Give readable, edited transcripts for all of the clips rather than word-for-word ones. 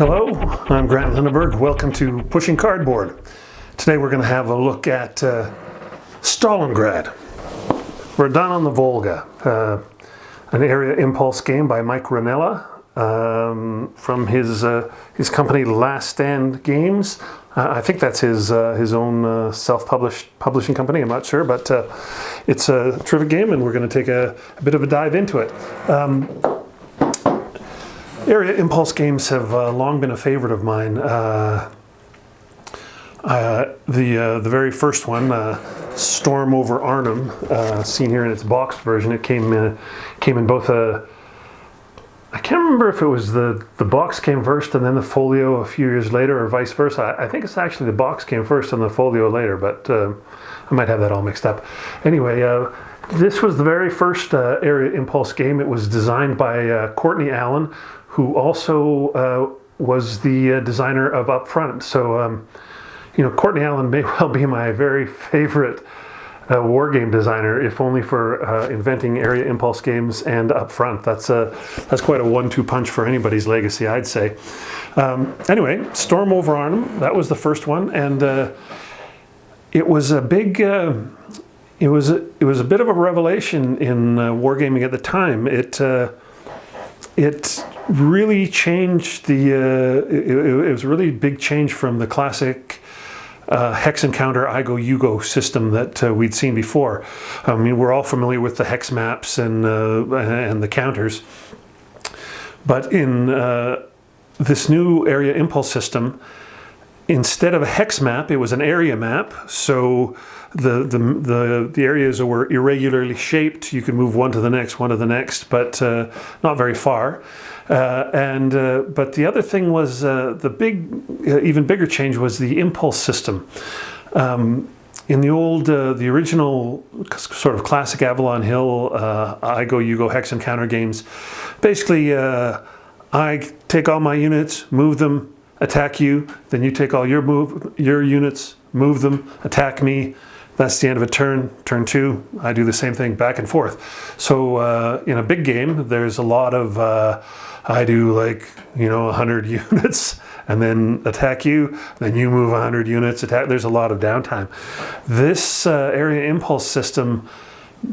Hello, I'm Grant Lindeberg. Welcome to Pushing Cardboard. Today we're going to have a look at Stalingrad. Verdun on the Volga, an area impulse game by Mike Ranella from his company Last Stand Games. I think that's his own self-published publishing company. I'm not sure, but it's a terrific game, and we're going to take a bit of a dive into it. Area impulse games have long been a favorite of mine. The very first one, Storm over Arnhem, seen here in its boxed version, it came in both a. I can't remember if it was the box came first and then the folio a few years later, or vice versa. I think it's actually the box came first and the folio later, but I might have that all mixed up. Anyway, this was the very first Area Impulse game. It was designed by Courtney Allen, who also was the designer of Upfront. So, Courtney Allen may well be my very favorite war game designer, if only for inventing Area Impulse games and Upfront. That's quite a 1-2 punch for anybody's legacy, I'd say. Anyway, Storm over Arnhem, that was the first one, and it was a big. It was a bit of a revelation in wargaming at the time. It really changed it was a really big change from the classic hex encounter I-Go-You-Go system that we'd seen before. I mean, we're all familiar with the hex maps and the counters, but in this new Area Impulse system, instead of a hex map, it was an area map. So the areas were irregularly shaped. You could move one to the next, but not very far. But the other thing was the even bigger change was the impulse system. In the original sort of classic Avalon Hill I-Go-You-Go hex encounter games, basically I take all my units, move them, attack you, then you take all your units, move them, attack me. That's the end of a turn. Turn 2, I do the same thing back and forth. So in a big game, there's a lot of, I do 100 units and then attack you, then you move 100 units, attack. There's a lot of downtime. This Area Impulse system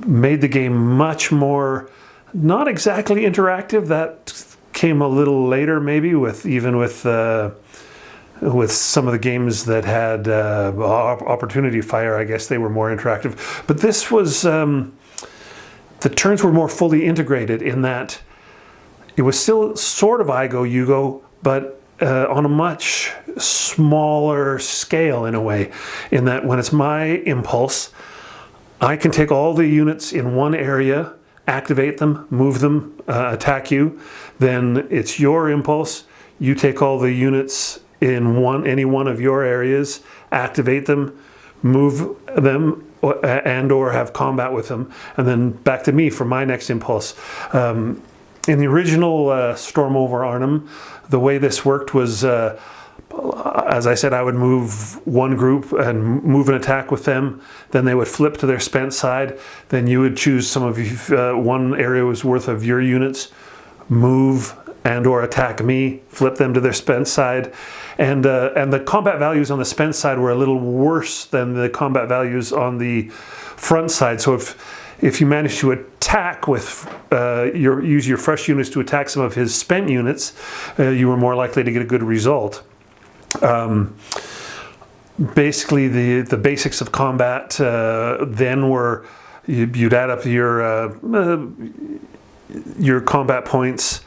made the game much more, not exactly interactive. That came a little later, maybe, with some of the games that had opportunity fire. I guess they were more interactive. But this was, the turns were more fully integrated in that it was still sort of I-Go-You-Go, but on a much smaller scale in a way, in that when it's my impulse, I can take all the units in one area, activate them, move them, attack you. Then it's your impulse. You take all the units in any one of your areas, activate them, move them, and or have combat with them, and then back to me for my next impulse. In the original Storm over Arnhem, the way this worked was, as I said, I would move one group and move an attack with them. Then they would flip to their spent side. Then you would choose some of one area's worth of your units, move and or attack me, flip them to their spent side. And the combat values on the spent side were a little worse than the combat values on the front side. So if you managed to attack with use your fresh units to attack some of his spent units, you were more likely to get a good result. Basically, the basics of combat then were you'd add up your combat points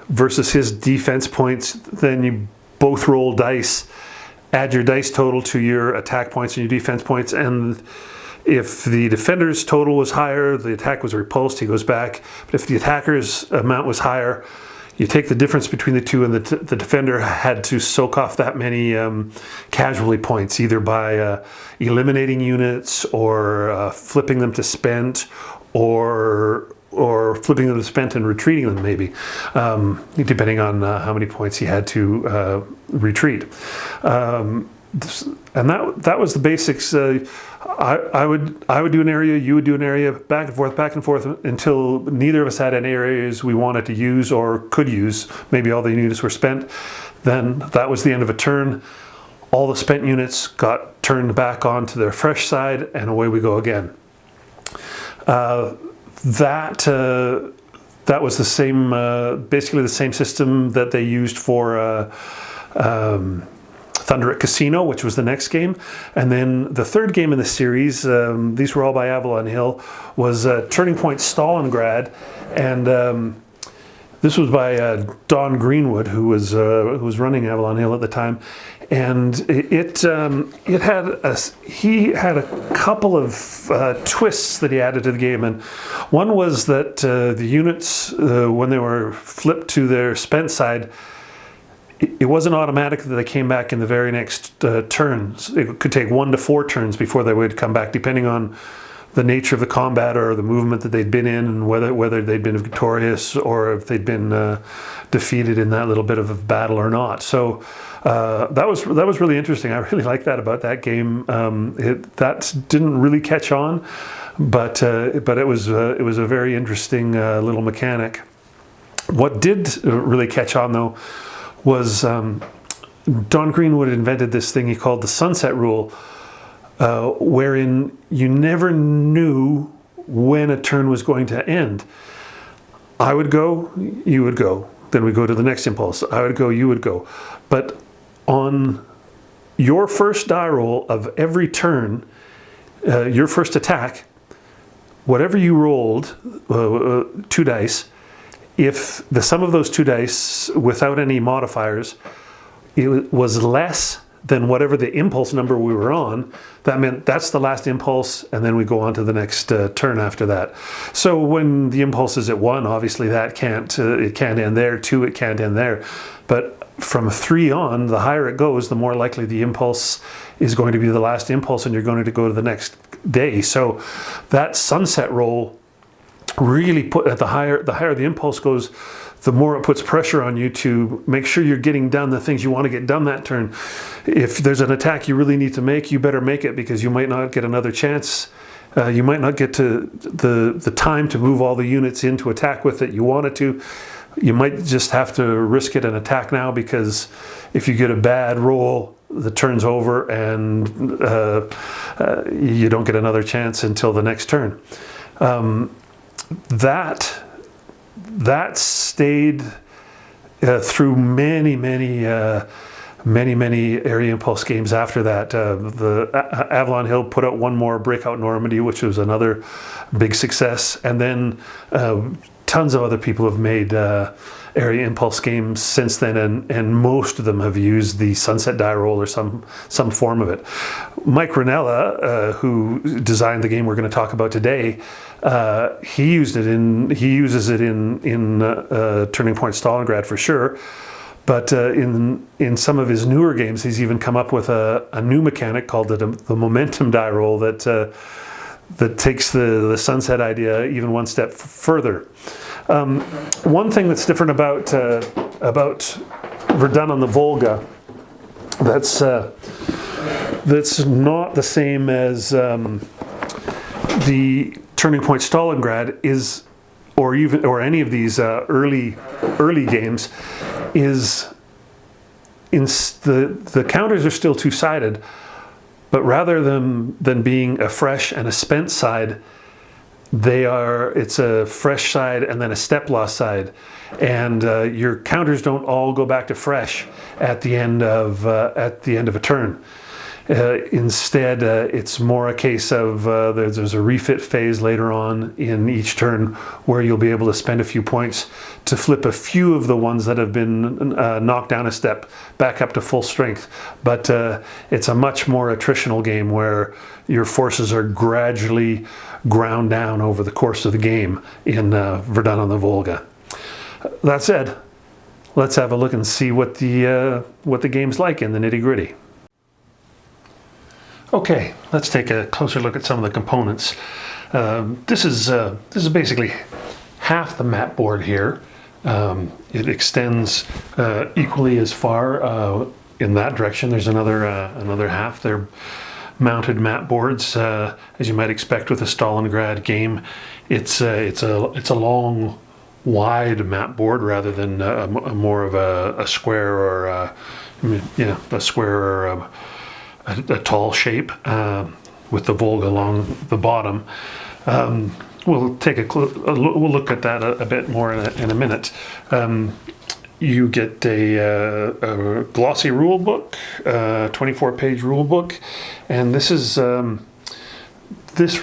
versus his defense points. Then you both roll dice, add your dice total to your attack points and your defense points, and if the defender's total was higher, the attack was repulsed, he goes back. But if the attacker's amount was higher, you take the difference between the two, and the defender had to soak off that many casualty points, either by eliminating units or flipping them to spent, or flipping them to spent and retreating them, maybe, depending on how many points he had to retreat. And that was the basics. I would do an area, you would do an area, back and forth until neither of us had any areas we wanted to use or could use. Maybe all the units were spent. then that was the end of a turn. All the spent units got turned back onto their fresh side, and away we go again. That was the same, basically the same system that they used for Thunder at Casino, which was the next game. And then the third game in the series, these were all by Avalon Hill, was Turning Point Stalingrad, and this was by Don Greenwood, who was running Avalon Hill at the time, and he had a couple of twists that he added to the game, and one was that the units, when they were flipped to their spent side, it wasn't automatic that they came back in the very next turns. It could take 1 to 4 turns before they would come back, depending on the nature of the combat or the movement that they'd been in, and whether they'd been victorious or if they'd been defeated in that little bit of a battle or not. So that was really interesting. I really liked that about that game. That didn't really catch on, but it was a very interesting little mechanic. What did really catch on though was Don Greenwood invented this thing he called the sunset rule, wherein you never knew when a turn was going to end. I would go, you would go, then we go to the next impulse. I would go, you would go. But on your first die roll of every turn, your first attack, whatever you rolled, 2 dice, if the sum of those 2 dice without any modifiers, it was less than whatever the impulse number we were on, that meant that's the last impulse, and then we go on to the next turn after that. So when the impulse is at 1, obviously that can't end there. 2, it can't end there. But from 3 on, the higher it goes, the more likely the impulse is going to be the last impulse, and you're going to go to the next day. So that sunset roll really put at the higher the impulse goes, the more it puts pressure on you to make sure you're getting done the things you want to get done that turn. If there's an attack you really need to make, you better make it, because you might not get another chance. You might not get to the time to move all the units in to attack with it you wanted to. You might just have to risk it and attack now, because if you get a bad roll, the turn's over, and you don't get another chance until the next turn. That stayed through many area impulse games after that. The Avalon Hill put out one more, Breakout Normandy, which was another big success, and then tons of other people have made area impulse games since then, and most of them have used the sunset die roll or some form of it. Mike Ranella, who designed the game we're going to talk about today, he uses it in Turning Point Stalingrad for sure. But in some of his newer games, he's even come up with a new mechanic called the momentum die roll that takes the sunset idea even one step further. One thing that's different about Verdun on the Volga that's not the same as the Turning Point Stalingrad is, or any of these early games, is the counters are still two-sided, but rather than being a fresh and a spent side, it's a fresh side and then a step loss side, and your counters don't all go back to fresh at the end of a turn. Instead, it's more a case of there's a refit phase later on in each turn where you'll be able to spend a few points to flip a few of the ones that have been knocked down a step back up to full strength. But it's a much more attritional game where your forces are gradually ground down over the course of the game in Verdun on the Volga. That said, let's have a look and see what the game's like in the nitty-gritty. Okay, let's take a closer look at some of the components. This is basically half the map board here. It extends equally as far in that direction. There's another half. They're mounted map boards, as you might expect with a Stalingrad game. It's a long wide map board rather than a more of a square or a square or a tall shape with the Volga along the bottom. We'll take we'll look at that a bit more in a minute. You get a glossy rule book, 24-page rule book, and this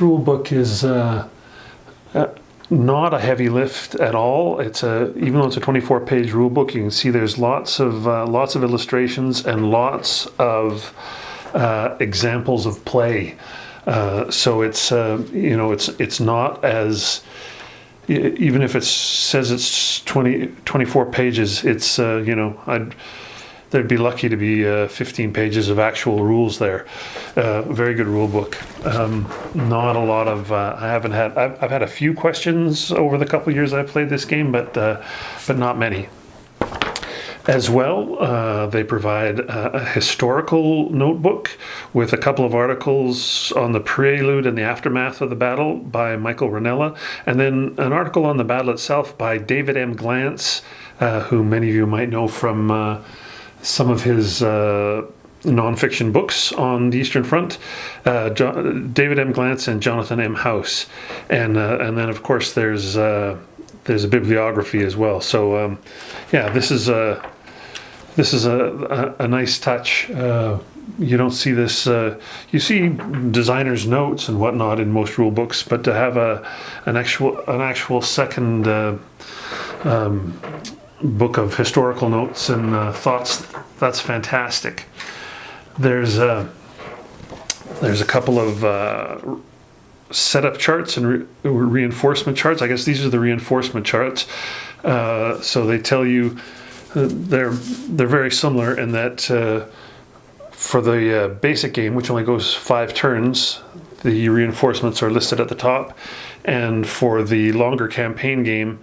rule book is not a heavy lift at all. Even though it's a 24-page rule book, you can see there's lots of illustrations and lots of examples of play. So it's not as, even if it says it's 24 pages, it's they'd be lucky to be 15 pages of actual rules there. Very good rule book. Not a lot of I've had a few questions over the couple of years I've played this game, but not many. As well, they provide a historical notebook with a couple of articles on the prelude and the aftermath of the battle by Michael Ranella, and then an article on the battle itself by David M. Glantz, who many of you might know from some of his nonfiction books on the Eastern Front. David M. Glantz and Jonathan M. House, and then of course there's a bibliography as well. So this is a nice touch. You don't see this. You see designers' notes and whatnot in most rule books, but to have an actual second book of historical notes and thoughts, that's fantastic. There's a couple of setup charts and reinforcement charts. I guess these are the reinforcement charts. So they tell you they're very similar in that for the basic game, which only goes 5 turns, the reinforcements are listed at the top, and for the longer campaign game,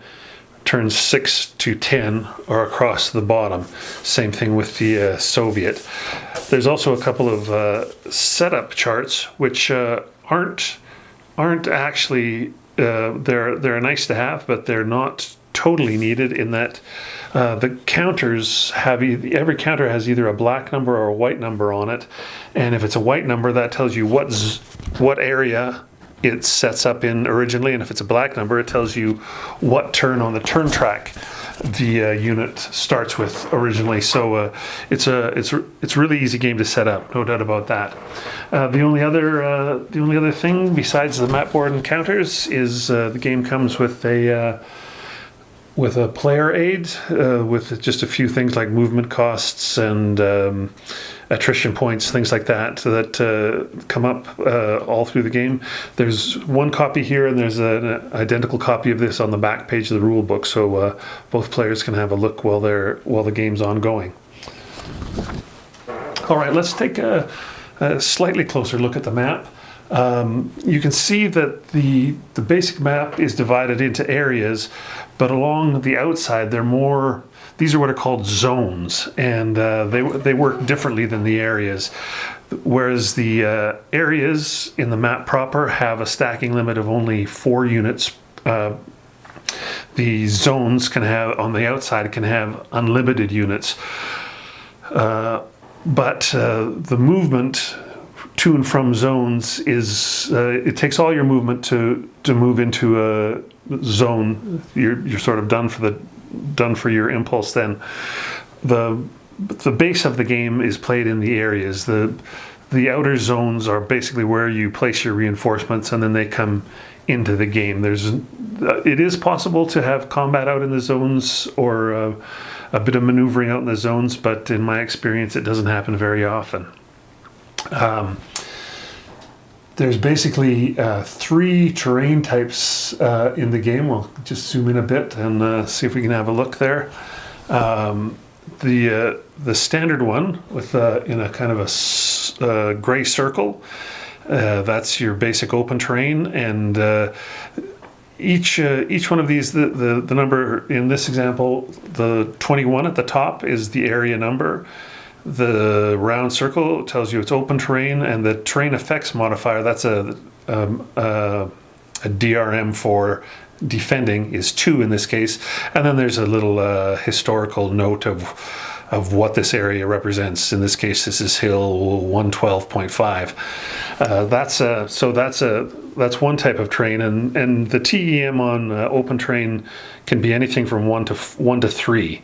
turns 6 to 10 are across the bottom. Same thing with the Soviet. There's also a couple of setup charts which aren't actually they're nice to have, but they're not totally needed in that the counters have every counter has either a black number or a white number on it, and if it's a white number, that tells you what area it sets up in originally, and if it's a black number, it tells you what turn on the turn track the unit starts with originally. So it's a really easy game to set up, no doubt about that. The only other thing besides the map board and counters is the game comes with a player aid with just a few things like movement costs and attrition points, things like that come up all through the game. There's one copy here, and there's an identical copy of this on the back page of the rule book, so both players can have a look while the game's ongoing. All right, let's take a slightly closer look at the map. You can see that the basic map is divided into areas, but along the outside these are what are called zones, and they work differently than the areas. Whereas the areas in the map proper have a stacking limit of only 4 units, the zones on the outside can have unlimited units. But the movement to and from zones is it takes all your movement to move into a zone. You're sort of done for your impulse then. The base of the game is played in the areas. The outer zones are basically where you place your reinforcements, and then they come into the game. It is possible to have combat out in the zones or a bit of maneuvering out in the zones, but in my experience it doesn't happen very often. There's basically 3 terrain types in the game. We'll just zoom in a bit and see if we can have a look there. The standard one with in a kind of a gray circle, that's your basic open terrain, and each one of these, the number in this example, the 21 at the top is the area number. The round circle tells you it's open terrain, and the terrain effects modifier, that's a a DRM for defending is 2 in this case, and then there's a little historical note of what this area represents. In this case, this is Hill 112.5. That's one type of train, and the TEM on open train can be anything from 1 to 3.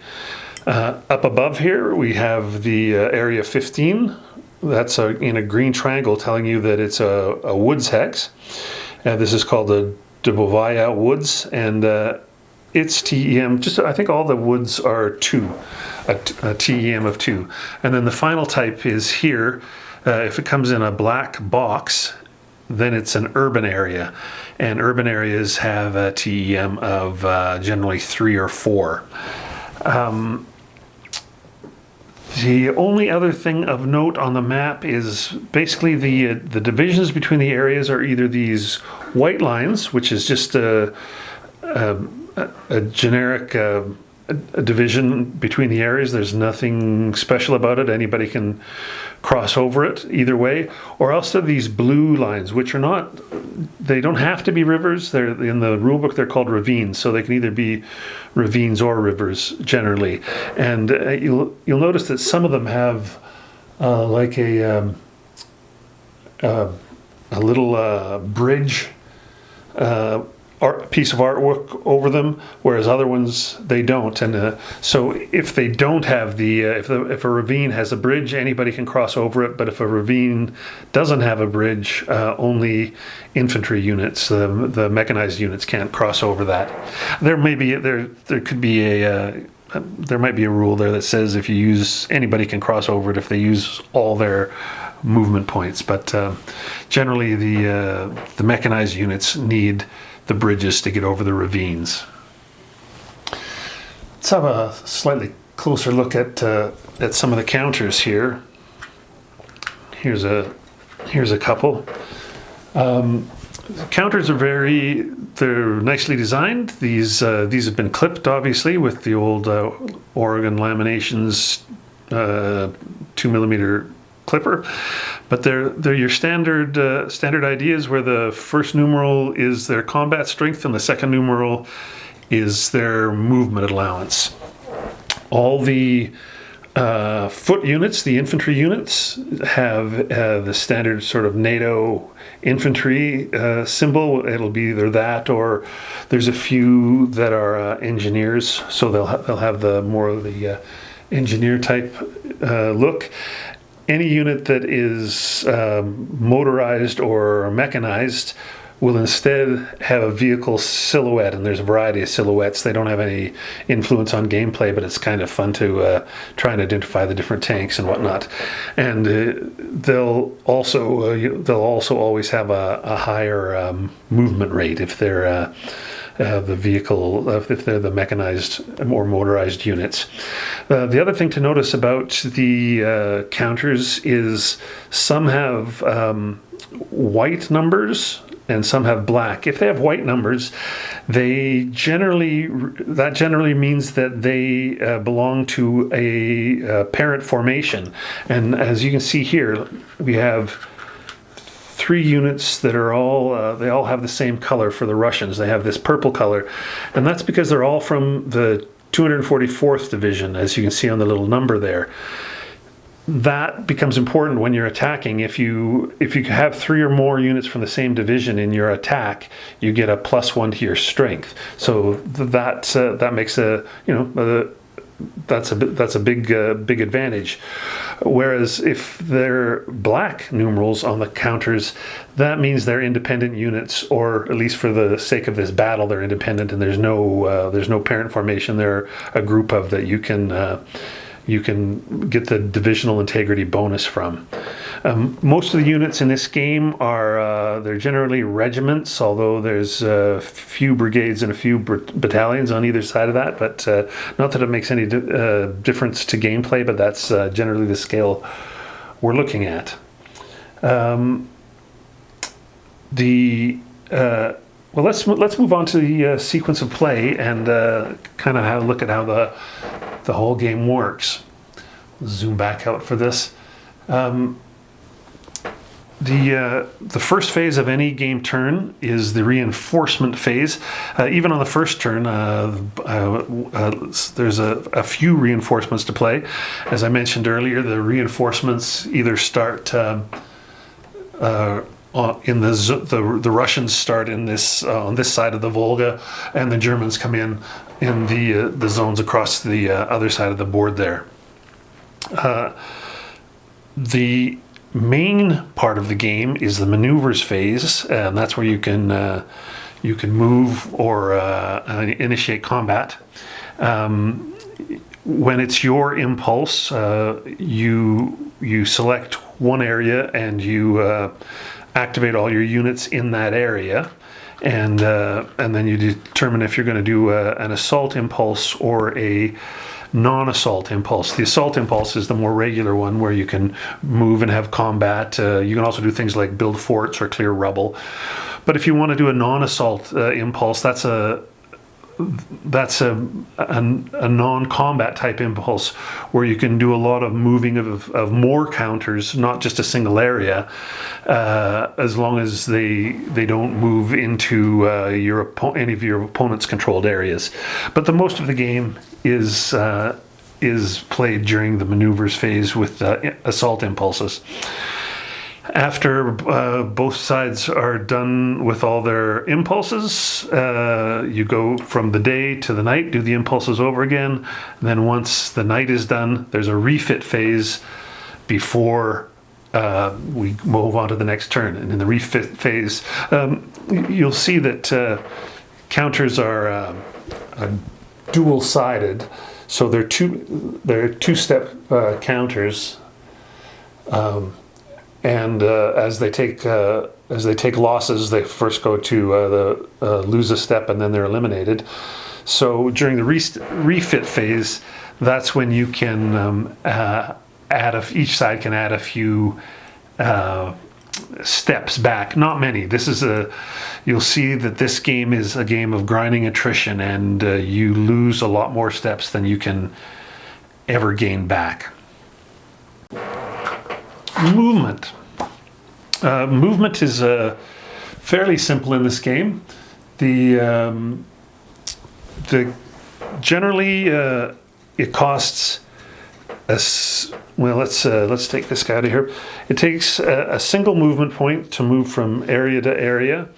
Up above here, we have the area 15. That's in a green triangle, telling you that it's a woods hex. This is called the Dubovaya Woods, and its TEM, I think all the woods are 2, a TEM of 2. And then the final type is here. If it comes in a black box, then it's an urban area. And urban areas have a TEM of generally 3 or 4. The only other thing of note on the map is basically the divisions between the areas are either these white lines, which is just a generic a division between the areas. There's nothing special about it. Anybody can cross over it either way. Or else they're these blue lines, which are not, they don't have to be rivers. They're in the rulebook, they're called ravines. So they can either be ravines or rivers generally. And you'll notice that some of them have like a little bridge piece of artwork over them, whereas other ones they don't. And so if they don't have if a ravine has a bridge, anybody can cross over it. But if a ravine doesn't have a bridge, only infantry units, the mechanized units, can't cross over that. There might be a rule there that says if you use, anybody can cross over it if they use all their movement points. But generally, the mechanized units need the bridges to get over the ravines. Let's have a slightly closer look at some of the counters here. Here's a couple. The counters are they're nicely designed. These have been clipped, obviously, with the old Oregon Laminations 2mm clipper, but they're your standard ideas, where the first numeral is their combat strength and the second numeral is their movement allowance. All the foot units, the infantry units, have the standard sort of NATO infantry symbol. It'll be either that, or there's a few that are engineers, so they'll have the more of the engineer type look. Any unit that is motorized or mechanized will instead have a vehicle silhouette, and there's a variety of silhouettes. They don't have any influence on gameplay, but it's kind of fun to try and identify the different tanks and whatnot. And they'll also always have a higher movement rate if they're the vehicle, if they're the mechanized or motorized units. The other thing to notice about the counters is some have white numbers and some have black. If they have white numbers, that generally means that they belong to a parent formation. And as you can see here, we have 3 units that are all, they all have the same color for the Russians. They have this purple color, and that's because they're all from the 244th Division, as you can see on the little number there. That becomes important when you're attacking. If you have 3 or more units from the same division in your attack, you get a +1 to your strength. So that makes that's a big advantage. Whereas if they're black numerals on the counters, that means they're independent units, or at least for the sake of this battle, they're independent, and there's no parent formation. They're a group of that you can get the divisional integrity bonus from. Most of the units in this game are they're generally regiments, although there's a few brigades and a few battalions on either side of that, but not that it makes any difference to gameplay, but that's generally the scale we're looking at. Well, let's move on to the sequence of play and kind of have a look at how the whole game works. Zoom back out for this. The first phase of any game turn is the reinforcement phase. Even on the first turn, there's a few reinforcements to play. As I mentioned earlier, the reinforcements either start in the Russians start in this on this side of the Volga, and the Germans come in the zones across the other side of the board there. The main part of the game is the maneuvers phase, and that's where you can move or initiate combat. When it's your impulse, you select one area and you activate all your units in that area, and then you determine if you're going to do an assault impulse or a non-assault impulse. The assault impulse is the more regular one where you can move and have combat. You can also do things like build forts or clear rubble. But if you want to do a non-assault impulse, that's a non-combat type impulse where you can do a lot of moving of more counters, not just a single area, as long as they don't move into any of your opponent's controlled areas. But the most of the game is played during the maneuvers phase with assault impulses. After both sides are done with all their impulses, you go from the day to the night, do the impulses over again. And then once the night is done, there's a refit phase before we move on to the next turn. And in the refit phase, you'll see that counters are dual-sided, so they're two-step counters. And as they take losses, they first go to lose a step, and then they're eliminated. So during the refit phase, that's when you can each side can add a few steps back. Not many. You'll see that this game is a game of grinding attrition, and you lose a lot more steps than you can ever gain back. Movement. Movement is fairly simple in this game. Generally it costs let's take this guy out of here. It takes a single movement point to move from area to area.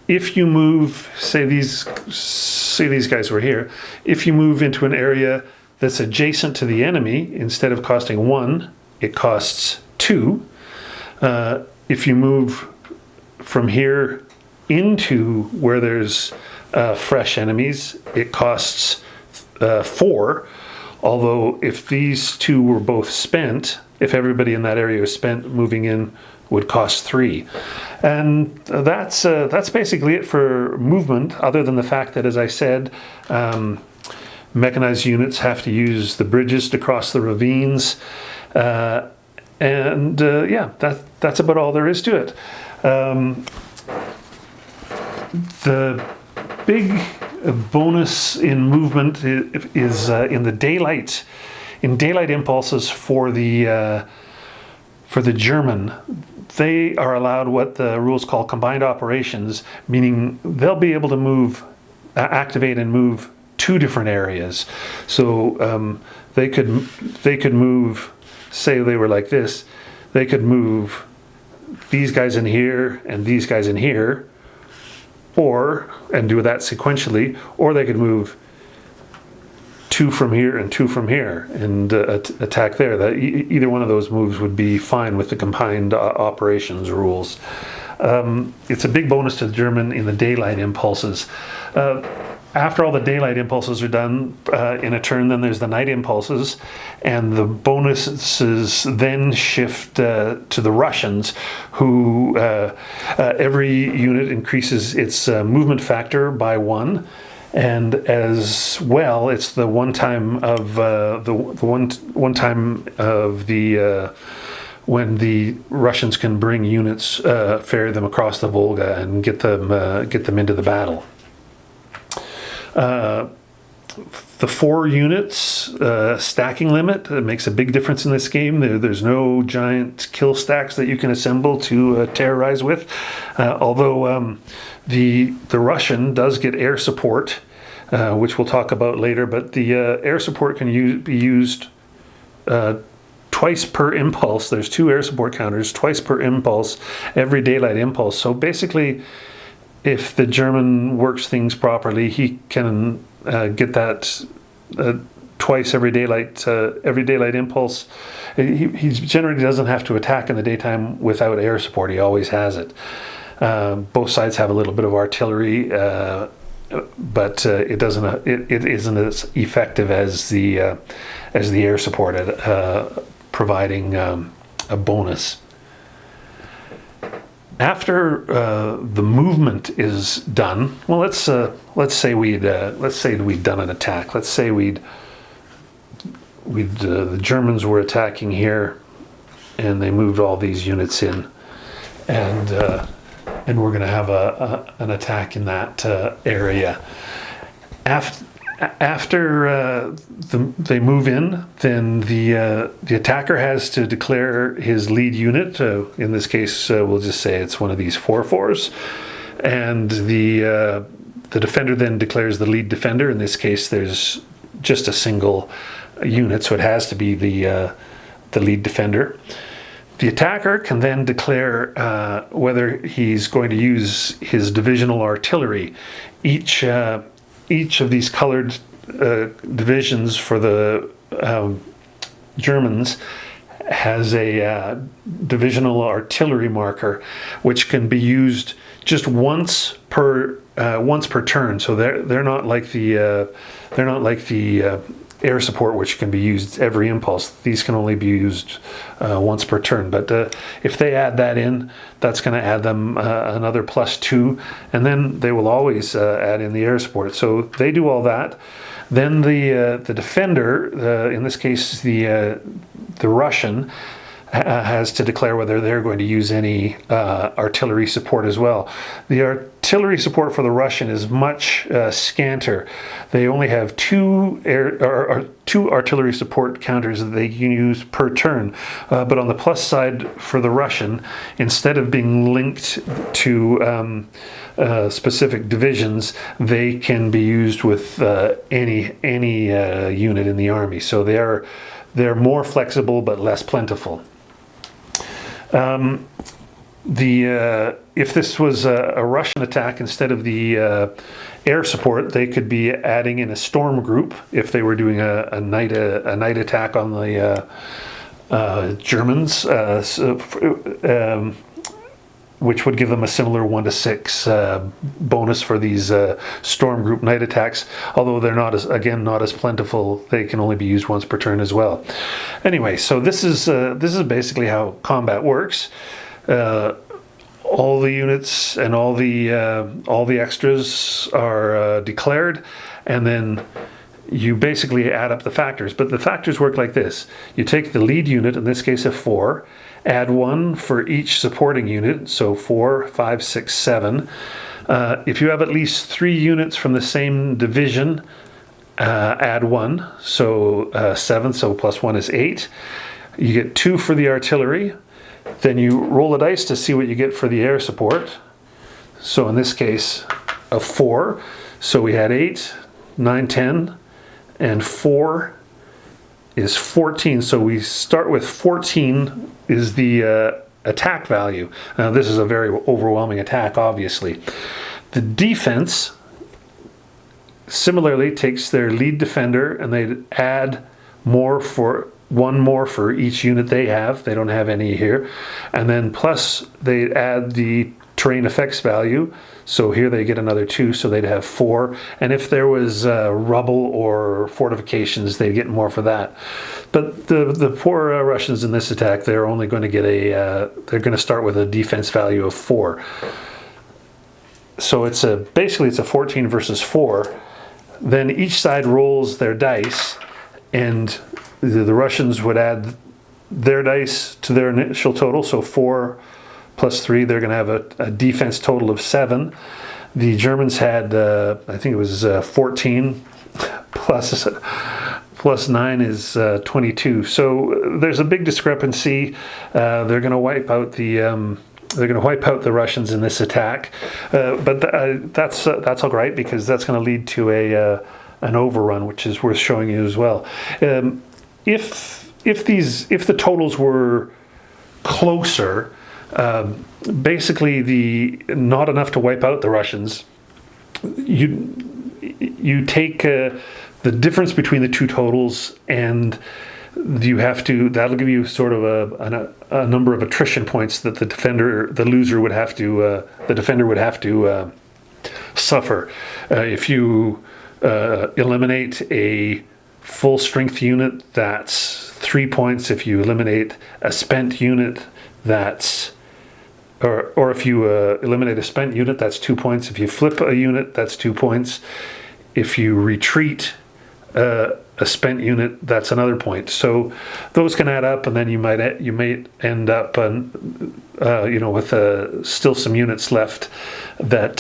If you move, say these guys were here. If you move into an area that's adjacent to the enemy, instead of costing 1, it costs 2. If you move from here into where there's fresh enemies, it costs 4. Although if these 2 were both spent, if everybody in that area was spent, moving in would cost 3. And that's basically it for movement, other than the fact that, as I said, mechanized units have to use the bridges to cross the ravines. That's about all there is to it. The big bonus in movement is in the daylight impulses for the German. They are allowed what the rules call combined operations, meaning they'll be able to activate and move 2 different areas. So they could move. Say they were like this, they could move these guys in here and these guys in here, and do that sequentially, or they could move 2 from here and 2 from here and attack there. Either one of those moves would be fine with the combined operations rules. It's a big bonus to the German in the daylight impulses. After all the daylight impulses are done in a turn, then there's the night impulses, and the bonuses then shift to the Russians, who every unit increases its movement factor by 1, and as well, it's the one time of when the Russians can bring units, ferry them across the Volga, and get them into the battle. the 4 units stacking limit. It makes a big difference in this game. There's no giant kill stacks that you can assemble to terrorize with. Although the Russian does get air support, which we'll talk about later. But the air support can be used twice per impulse. There's 2 air support counters, twice per impulse, every daylight impulse. So basically, if the German works things properly, he can get that twice every daylight impulse. He generally doesn't have to attack in the daytime without air support. He always has it. Both sides have a little bit of artillery, but it isn't as effective as the air support at providing a bonus. After the movement is done, well, let's say we'd done an attack. Let's say the Germans were attacking here, and they moved all these units in, and we're going to have an attack in that area. After they move in, then the attacker has to declare his lead unit. In this case, we'll just say it's one of these 4-4s, and the defender then declares the lead defender. In this case, there's just a single unit, so it has to be the lead defender. The attacker can then declare whether he's going to use his divisional artillery. Each of these colored divisions for the Germans has a divisional artillery marker, which can be used just once per turn. So they're not like the air support, which can be used every impulse. These can only be used once per turn. But if they add that in, that's going to add them another +2, and then they will always add in the air support. So they do all that. Then the defender, in this case the Russian, has to declare whether they're going to use any artillery support as well. The artillery support for the Russian is much scanter. They only have 2 artillery support counters that they can use per turn. But on the plus side for the Russian, instead of being linked to specific divisions, they can be used with any unit in the army. So they're more flexible but less plentiful. If this was a Russian attack instead of the air support, they could be adding in a storm group if they were doing a night attack on the Germans, which would give them a similar 1-to-6 bonus for these storm group night attacks. Although they're not as plentiful, they can only be used once per turn as well. Anyway, so this is basically how combat works. All the units and all the extras are declared, and then you basically add up the factors. But the factors work like this: you take the lead unit, in this case a 4, add 1 for each supporting unit, so 4, 5, 6, 7. If you have at least 3 units from the same division, add 1, so 7, so +1 is 8. You get 2 for the artillery. Then you roll a dice to see what you get for the air support. So in this case, a 4. So we had 8, 9, 10, and 4 is 14. So we start with 14 is the attack value. Now this is a very overwhelming attack, obviously. The defense similarly takes their lead defender, and they add one more for each unit they have. They don't have any here. And then plus they add the terrain effects value. So here they get another 2, so they'd have 4. And if there was rubble or fortifications, they'd get more for that. But the poor Russians in this attack, they're only going to get they're going to start with a defense value of 4. So basically it's a 14 versus 4. Then each side rolls their dice, and the Russians would add their dice to their initial total, so 4 plus 3, they're going to have a defense total of 7. The Germans had, I think it was 14 plus 9 is 22. So there's a big discrepancy. They're going to wipe out the Russians in this attack, but that's all right, because that's going to lead to an overrun, which is worth showing you as well. If the totals were closer, basically not enough to wipe out the Russians, you take the difference between the two totals, and that'll give you sort of a number of attrition points that the defender would have to suffer. If you eliminate a full strength unit, that's 3 points. If you eliminate a spent unit, or if you eliminate a spent unit, that's 2 points. If you flip a unit, that's 2 points. If you retreat a spent unit, that's another point. So those can add up, and then you might end up with still some units left that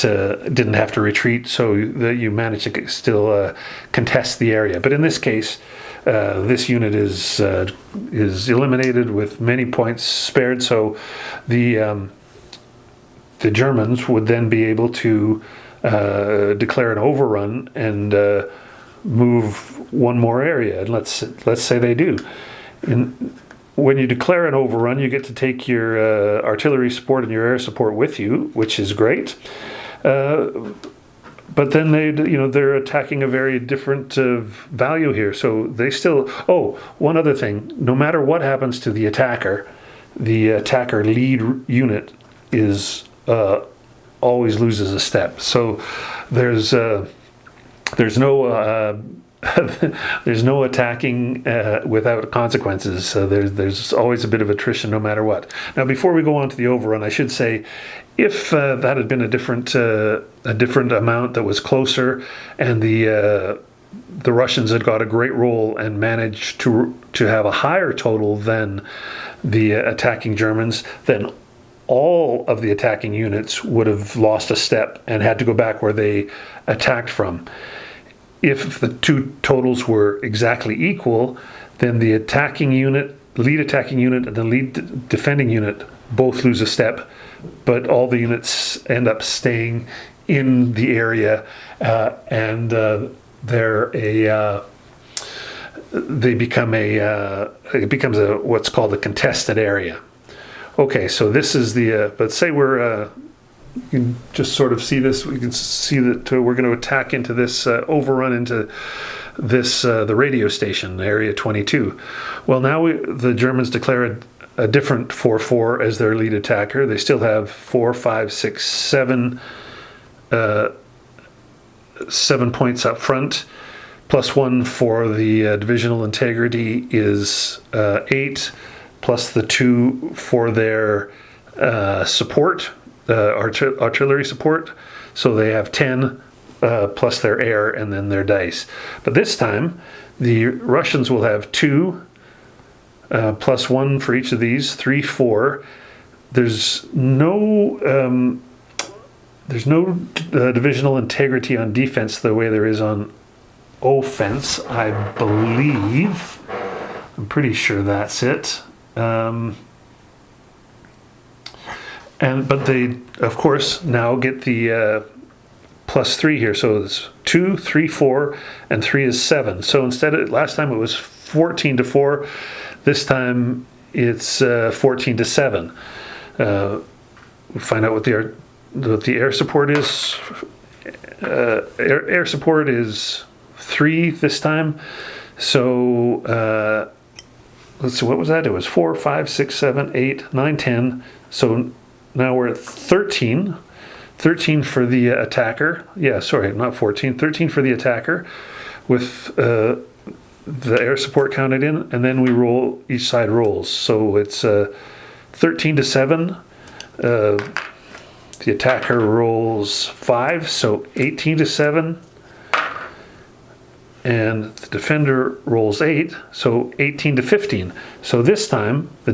didn't have to retreat, so that you manage to still contest the area. But in this case, this unit is eliminated with many points spared. So the Germans would then be able to declare an overrun and move one more area. And let's say they do. When you declare an overrun, you get to take your artillery support and your air support with you, which is great. But then they're attacking a very different value here. So they still. Oh, one other thing. No matter what happens to the attacker lead unit is always loses a step. So there's no there's no attacking without consequences. So there's always a bit of attrition no matter what. Now, before we go on to the overrun, I should say, if that had been a different amount that was closer, and the Russians had got a great roll and managed to have a higher total than the attacking Germans, then all of the attacking units would have lost a step and had to go back where they attacked from. If the two totals were exactly equal, then the lead attacking unit, and the lead defending unit both lose a step, but all the units end up staying in the area, and it becomes what's called a contested area. Okay, so this is but say you can just sort of see this. We can see that we're going to attack into this, overrun into this, the radio station, Area 22. Well, now the Germans declare a different 4-4 as their lead attacker. They still have 4, 5, 6, 7, 7 points up front. +1 for the divisional integrity is 8, plus the 2 for their support. Artillery support, so they have 10 plus their air and then their dice. But this time, the Russians will have 2 +1 for each of these, 3, 4. There's no divisional integrity on defense the way there is on offense, I believe. I'm pretty sure that's it. But they, of course, now get the +3 here. So it's 2, 3, 4, and 3 is 7. So last time it was 14-4. This time it's 14-7. We'll find out what the air support is. Air support is 3 this time. So let's see, what was that? It was 4, 5, 6, 7, 8, 9, 10. So now we're at 13. 13 for the attacker. Yeah, sorry, not 14. 13 for the attacker with the air support counted in, and then we roll, each side rolls. So it's 13-7. The attacker rolls 5, so 18-7. And the defender rolls 8, so 18-15. So this time, the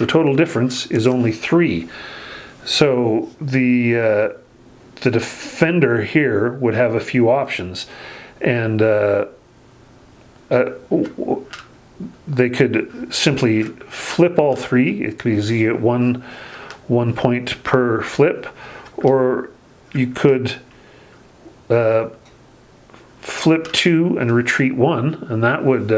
total difference is only 3. So the defender here would have a few options, and they could simply flip all three, because you get one point per flip, or you could flip 2 and retreat 1, and that would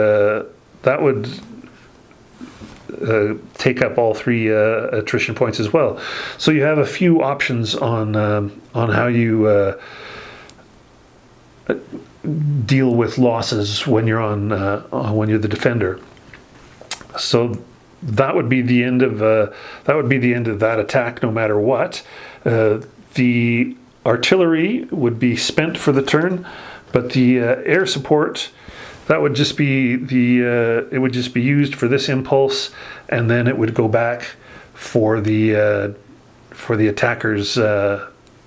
take up all 3 attrition points as well. So you have a few options on how you deal with losses when you're when you're the defender. So that would be the end of that attack, no matter what. The artillery would be spent for the turn, but the air support, that would just be it would just be used for this impulse, and then it would go back for the attacker's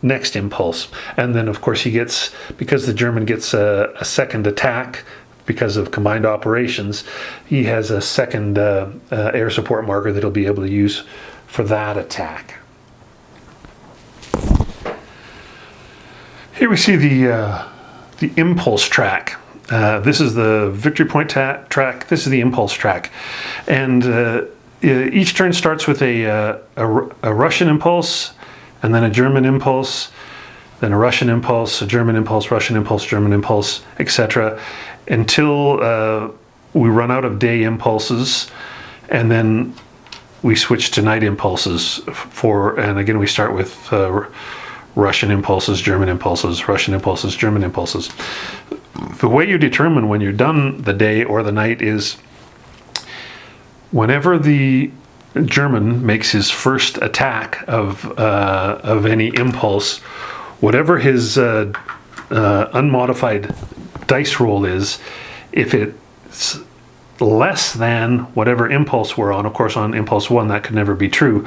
next impulse. And then of course because the German gets a second attack because of combined operations, he has a second air support marker that he'll be able to use for that attack. Here we see the impulse track. This is the victory point track. This is the impulse track, and each turn starts with a Russian impulse, and then a German impulse, then a Russian impulse, a German impulse, Russian impulse, German impulse, etc., until we run out of day impulses, and then we switch to night impulses. And again we start with Russian impulses, German impulses, Russian impulses, German impulses. The way you determine when you're done the day or the night is whenever the German makes his first attack of any impulse, whatever his unmodified dice roll is, if it's less than whatever impulse we're on, of course on impulse 1 that could never be true,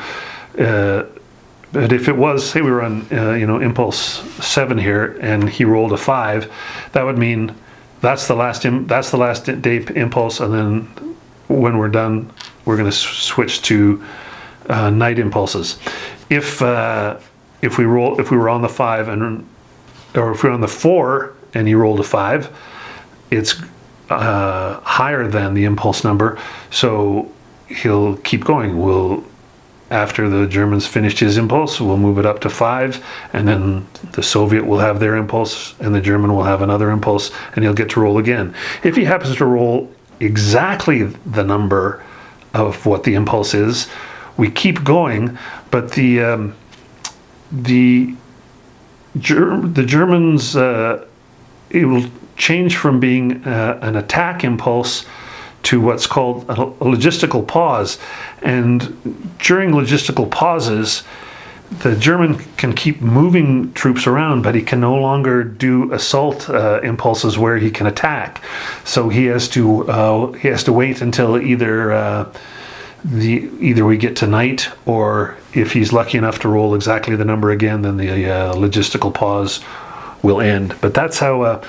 but if it was, say we were on impulse 7 here, and he rolled a 5, that would mean that's the last day impulse, and then when we're done, we're going to switch to night impulses. If we were on the 5 or if we're on the 4 and he rolled a 5, it's higher than the impulse number, so he'll keep going. After the Germans finished his impulse, we'll move it up to 5, and then the Soviet will have their impulse, and the German will have another impulse, and he'll get to roll again. If he happens to roll exactly the number of what the impulse is, we keep going, but the Germans, it will change from being an attack impulse to what's called a logistical pause. And during logistical pauses, the German can keep moving troops around, but he can no longer do assault impulses where he can attack. So he has to wait until either we get to night, or if he's lucky enough to roll exactly the number again, then the logistical pause will end. But that's how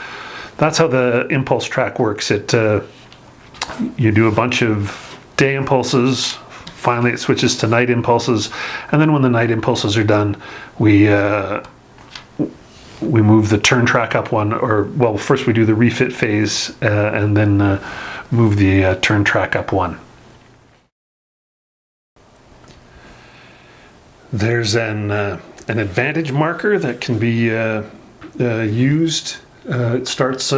the impulse track works. You do a bunch of day impulses, finally it switches to night impulses, and then when the night impulses are done, we move the turn track up one, first we do the refit phase, and then move the turn track up one. There's an advantage marker that can be used. It starts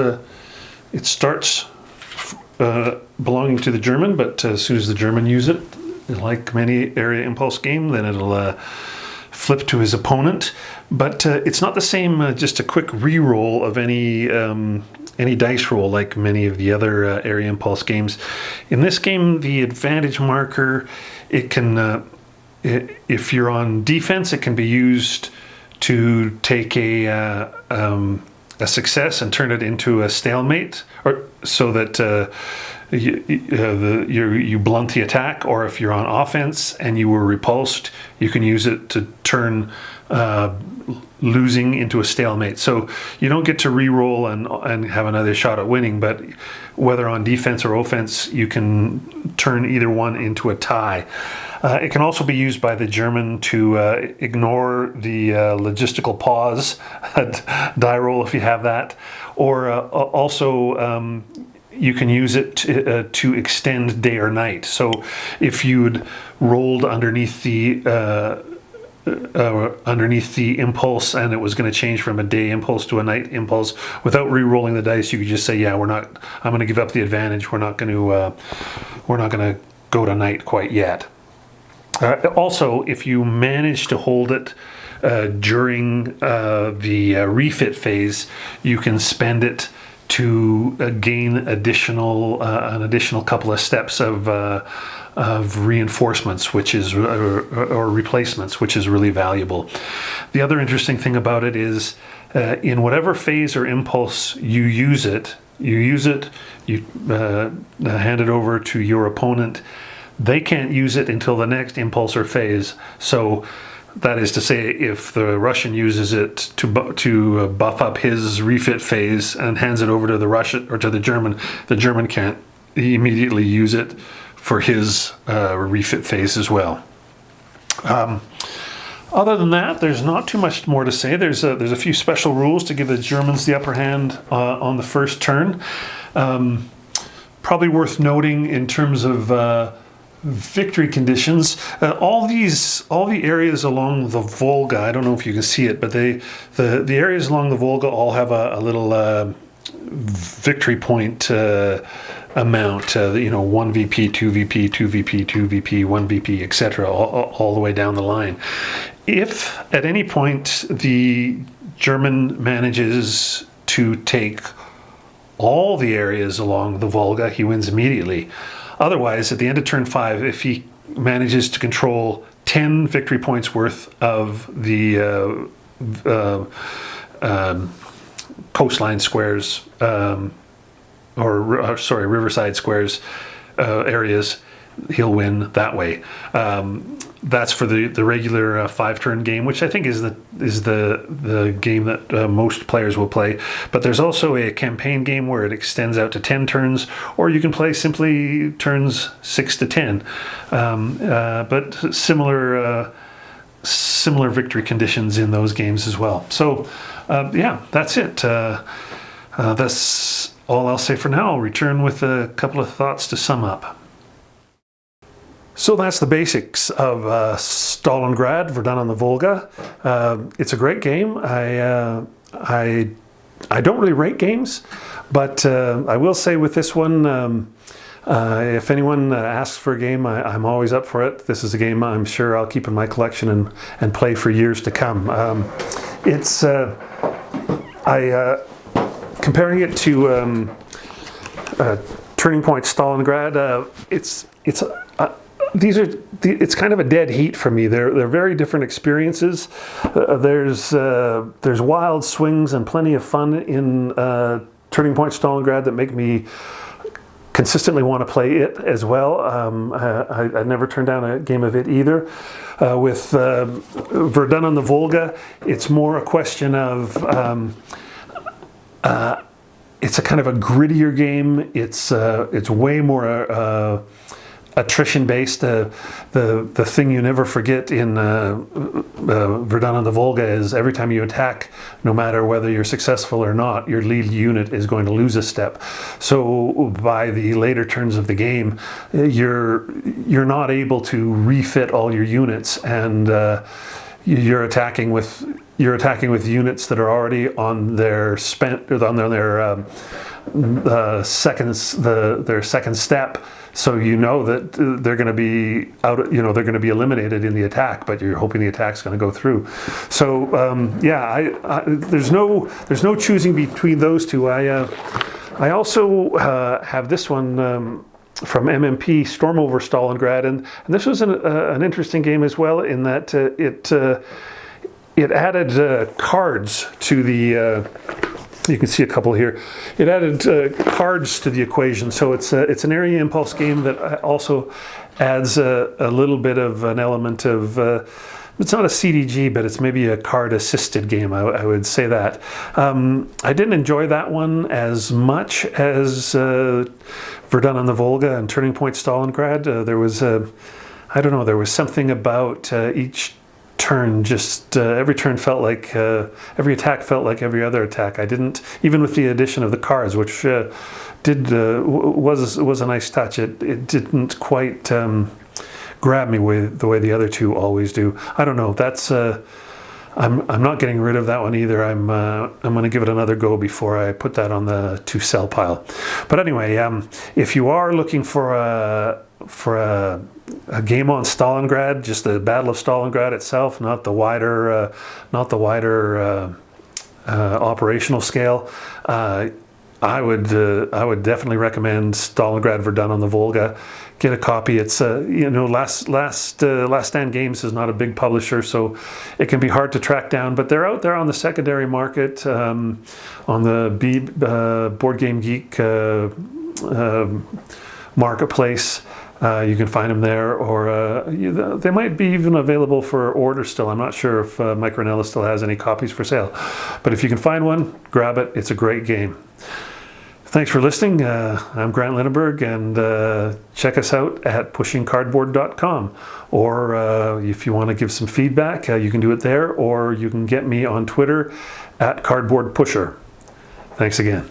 belonging to the German, but as soon as the German use it, like many area impulse game, then it'll flip to his opponent. But it's not the same, just a quick re-roll of any dice roll like many of the other area impulse games. In this game, the advantage marker, it can, if you're on defense, it can be used to take a success and turn it into a stalemate, or so that you blunt the attack. Or if you're on offense and you were repulsed, you can use it to turn losing into a stalemate. So you don't get to re-roll and have another shot at winning, but whether on defense or offense, you can turn either one into a tie. It can also be used by the German to ignore the logistical pause die roll if you have that, or also you can use it to extend day or night. So if you'd rolled underneath the impulse and it was going to change from a day impulse to a night impulse, without re-rolling the dice, you could just say, yeah, I'm going to give up the advantage. We're not going to go to night quite yet. Also, if you manage to hold it during the refit phase, you can spend it to gain an additional couple of steps of reinforcements, which is or replacements, which is really valuable. The other interesting thing about it is, in whatever phase or impulse you use it, you hand it over to your opponent. They can't use it until the next impulse or phase. So that is to say, if the Russian uses it to buff up his refit phase and hands it over to the Russian or to the German can't immediately use it for his refit phase as well. Other than that, there's not too much more to say. There's a few special rules to give the Germans the upper hand on the first turn. Probably worth noting in terms of victory conditions. All the areas along the Volga, I don't know if you can see it, but the areas along the Volga all have a little victory point amount. 1 VP, 2 VP, 2 VP, 2 VP, 1 VP, etc. All the way down the line. If at any point the German manages to take all the areas along the Volga, he wins immediately. Otherwise, at the end of turn 5, if he manages to control 10 victory points worth of the coastline squares, riverside squares areas, he'll win that way. That's for the regular 5-turn game, which I think is the game that most players will play. But there's also a campaign game where it extends out to 10 turns, or you can play simply turns 6 to 10. But similar victory conditions in those games as well. So that's it. That's all I'll say for now. I'll return with a couple of thoughts to sum up. So that's the basics of Stalingrad, Verdun on the Volga. It's a great game. I don't really rate games, but I will say with this one, if anyone asks for a game, I'm always up for it. This is a game I'm sure I'll keep in my collection and play for years to come. Comparing it to Turning Point Stalingrad, it's kind of a dead heat for me. They're very different experiences. There's wild swings and plenty of fun in Turning Point Stalingrad that make me consistently want to play it as well. I never turned down a game of it either. With Verdun on the Volga, it's more a question of it's a kind of a grittier game. It's way more attrition based. The thing you never forget in Verdun on the Volga is every time you attack, no matter whether you're successful or not, your lead unit is going to lose a step. So by the later turns of the game, you're not able to refit all your units, and you're attacking with units that are already on their their second step. So you know that they're going to be they're going to be eliminated in the attack, but you're hoping the attack's going to go through. So there's no choosing between those two. I also have this one from MMP, Storm over Stalingrad, and this was an interesting game as well in that it added cards to the. You can see a couple here. It added cards to the equation, so it's an area impulse game that also adds a little bit of an element of. It's not a CDG, but it's maybe a card-assisted game. I would say that. I didn't enjoy that one as much as Verdun on the Volga and Turning Point Stalingrad. There was something about each turn just every turn felt like every attack felt like every other attack. I didn't, even with the addition of the cards, which was a nice touch. It didn't quite grab me the way the other two always do. I don't know. That's I'm not getting rid of that one either. I'm going to give it another go before I put that on the to sell pile. But anyway, if you are looking for a game on Stalingrad, just the Battle of Stalingrad itself, not the wider operational scale, I would definitely recommend Stalingrad Verdun on the Volga. Get a copy. It's Last Stand Games is not a big publisher, so it can be hard to track down. But they're out there on the secondary market, on the Board Game Geek marketplace. You can find them there, or they might be even available for order still. I'm not sure if Micronella still has any copies for sale. But if you can find one, grab it. It's a great game. Thanks for listening. I'm Grant Lindenberg, and check us out at pushingcardboard.com. Or if you want to give some feedback, you can do it there, or you can get me on Twitter at cardboardpusher. Thanks again.